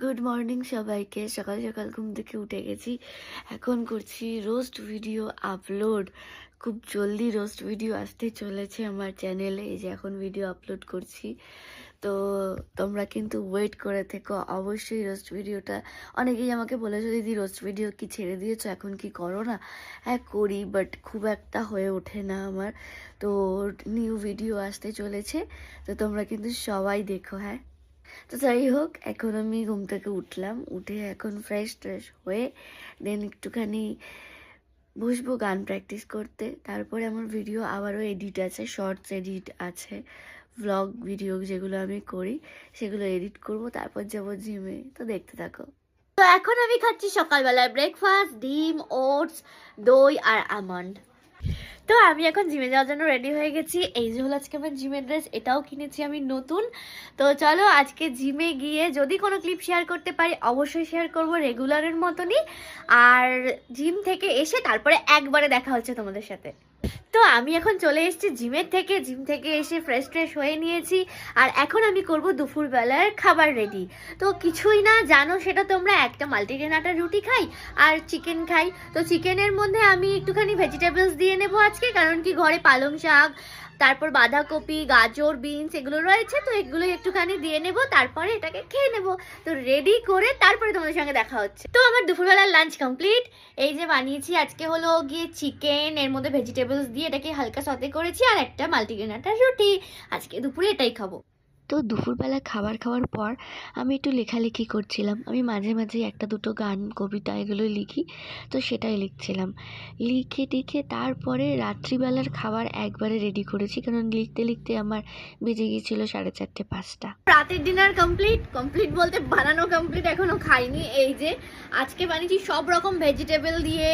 Good morning সবাইকে। সকাল সকাল ঘুম থেকে উঠে গেছি, এখন করছি রোস্ট ভিডিও আপলোড। খুব জলদি রোস্ট ভিডিও আসতে চলেছে আমার চ্যানেলে। এই যে এখন ভিডিও আপলোড করছি, তো তোমরা কিন্তু ওয়েট করে থেকো অবশ্যই রোস্ট ভিডিওটা। অনেকেই আমাকে বলেছো দিদি রোস্ট ভিডিও কি ছেড়ে দিয়েছো, এখন কি করো না? হ্যাঁ করি, বাট খুব একটা হয়ে ওঠে না আমার। তো নিউ ভিডিও আসতে চলেছে, তো তোমরা কিন্তু সবাই দেখো। হ্যাঁ, তো যাই হোক, এখন আমি ঘুম থেকে উঠলাম, উঠে এখন ফ্রেশ ট্রেশ হয়ে দেন একটুখানি বসবো গান প্র্যাকটিস করতে। তারপরে আমার ভিডিও আবারও এডিট আছে, শর্টস এডিট আছে, ভ্লগ ভিডিও যেগুলো আমি করি সেগুলো এডিট করব, তারপর যাবো জিমে। তো দেখতে থাকো। তো এখন আমি খাচ্ছি সকালবেলায় ব্রেকফাস্ট, ডিম, ওটস, দই আর আমন্ড। তো আমি এখন জিমে যাওয়ার জন্য রেডি হয়ে গেছি। এই যে হলো আজকে আমার জিমের ড্রেস, এটাও কিনেছি আমি নতুন। তো চলো আজকে জিমে গিয়ে যদি কোনো ক্লিপ শেয়ার করতে পারি অবশ্যই শেয়ার করব রেগুলারের মতনই। আর জিম থেকে এসে তারপরে একবারে দেখা হচ্ছে তোমাদের সাথে। তো আমি এখন চলে এসেছি জিম থেকে এসে ফ্রেশ ট্রেশ হয়ে নিয়েছি। আর এখন আমি করব দুপুরবেলার খাবার রেডি। তো কিছুই না, জানো সেটা তোমরা, একটা মাল্টিগ্রেন আটার রুটি খাই আর চিকেন খাই। তো চিকেনের মধ্যে আমি একটুখানি ভেজিটেবলস দিয়ে নেব আজকে, কারণ কি ঘরে পালং শাক, তারপর বাঁধাকপি, গাজর, বিনস এগুলো রয়েছে, তো এগুলো একটুখানি দিয়ে নেব, তারপরে এটাকে খেয়ে নেব। তো রেডি করে তারপরে তোমাদের সঙ্গে দেখা হচ্ছে। তো আমার দুপুরবেলার লাঞ্চ কমপ্লিট। এই যে বানিয়েছি আজকে হলো গিয়ে চিকেন, এর মধ্যে ভেজিটেবলস দিয়ে এটাকে হালকা সতে করেছি, আর একটা মাল্টিগ্রেন আটার রুটি। আজকে দুপুরে এটাই খাবো। তো দুপুরবেলা খাবার খাওয়ার পর আমি একটু লেখালেখি করছিলাম। আমি মাঝে মাঝে একটা দুটো গান, কবিতা এগুলোই লিখি, তো সেটাই লিখছিলাম। লিখে টিখে তারপরে রাত্রিবেলার খাবার একবারে রেডি করেছি, কারণ লিখতে লিখতে আমার বেজে গিয়েছিল 4:30 5টা। রাতের ডিনার কমপ্লিট বলতে বানানো কমপ্লিট, এখনো খাইনি। এই যে আজকে বানিয়েছি সব রকম ভেজিটেবল দিয়ে,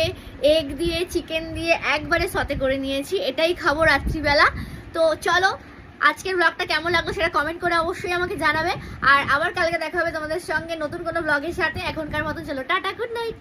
এগ দিয়ে, চিকেন দিয়ে একবারে সতে করে নিয়েছি, এটাই খাবো রাত্রিবেলা। তো চলো, আজকের ব্লগটা কেমন লাগলো সেটা কমেন্ট করে অবশ্যই আমাকে জানাবে। আর আবার কালকে দেখা হবে তোমাদের সঙ্গে নতুন কোনো ব্লগের সাথে। এখনকার মতো চলো টাটা, গুড নাইট।